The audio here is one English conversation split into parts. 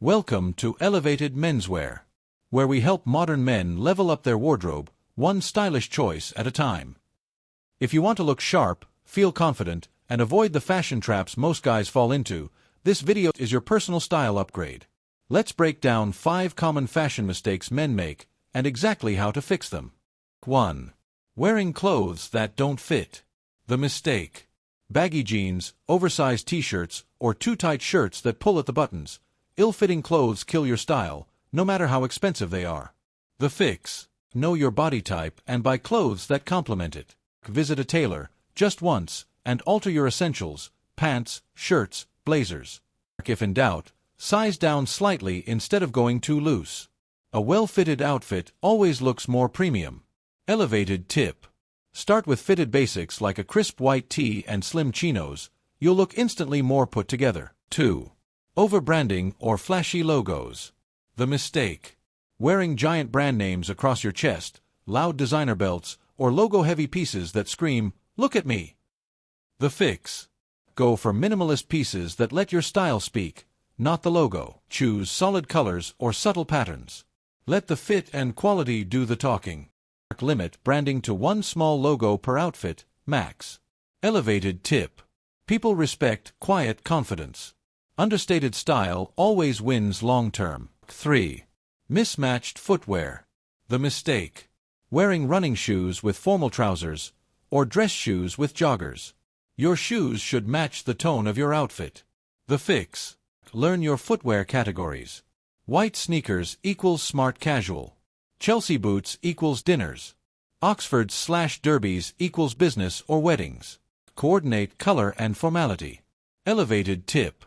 Welcome to Elevated Menswear, where we help modern men level up their wardrobe, one stylish choice at a time. If you want to look sharp, feel confident, and avoid the fashion traps most guys fall into, this video is your personal style upgrade. Let's break down 5 common fashion mistakes men make, and exactly how to fix them. 1. Wearing clothes that don't fit. The mistake. Baggy jeans, oversized t-shirts, or too tight shirts that pull at the buttons. Ill-fitting clothes kill your style, no matter how expensive they are. The fix. Know your body type and buy clothes that complement it. Visit a tailor, just once, and alter your essentials, pants, shirts, blazers. If in doubt, size down slightly instead of going too loose. A well-fitted outfit always looks more premium. Elevated tip. Start with fitted basics like a crisp white tee and slim chinos. You'll look instantly more put together. 2. Over-branding or flashy logos. The mistake. Wearing giant brand names across your chest, loud designer belts, or logo-heavy pieces that scream, "Look at me." The fix. Go for minimalist pieces that let your style speak, not the logo. Choose solid colors or subtle patterns. Let the fit and quality do the talking. Limit branding to one small logo per outfit, max. Elevated tip. People respect quiet confidence. Understated style always wins long-term. 3. Mismatched footwear. The mistake. Wearing running shoes with formal trousers, or dress shoes with joggers. Your shoes should match the tone of your outfit. The fix. Learn your footwear categories. White sneakers equals smart casual. Chelsea boots equals dinners. Oxfords/derbies equals business or weddings. Coordinate color and formality. Elevated tip.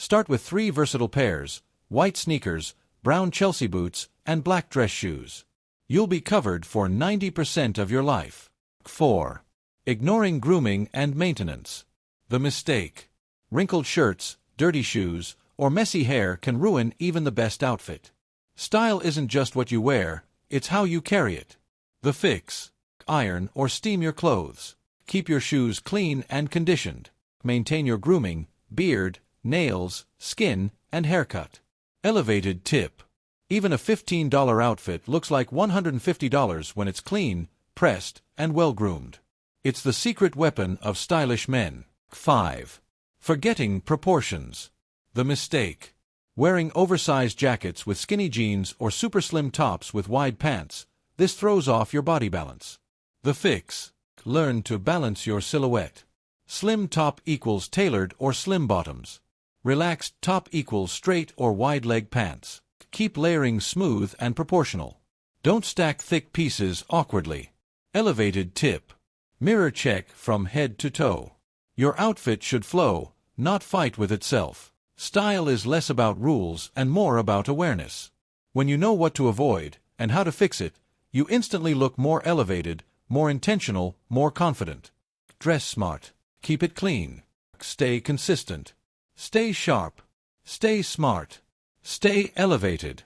Start with 3 versatile pairs, white sneakers, brown Chelsea boots, and black dress shoes. You'll be covered for 90% of your life. 4. Ignoring grooming and maintenance. The mistake. Wrinkled shirts, dirty shoes, or messy hair can ruin even the best outfit. Style isn't just what you wear, it's how you carry it. The fix. Iron or steam your clothes. Keep your shoes clean and conditioned. Maintain your grooming, beard, nails, skin, and haircut. Elevated tip. Even a $15 outfit looks like $150 when it's clean, pressed, and well-groomed. It's the secret weapon of stylish men. 5. Forgetting proportions. The mistake. Wearing oversized jackets with skinny jeans or super slim tops with wide pants. This throws off your body balance. The fix. Learn to balance your silhouette. Slim top equals tailored or slim bottoms. Relaxed top equals straight or wide leg pants. Keep layering smooth and proportional. Don't stack thick pieces awkwardly. Elevated tip. Mirror check from head to toe. Your outfit should flow, not fight with itself. Style is less about rules and more about awareness. When you know what to avoid and how to fix it, you instantly look more elevated, more intentional, more confident. Dress smart. Keep it clean. Stay consistent. Stay sharp. Stay smart. Stay elevated.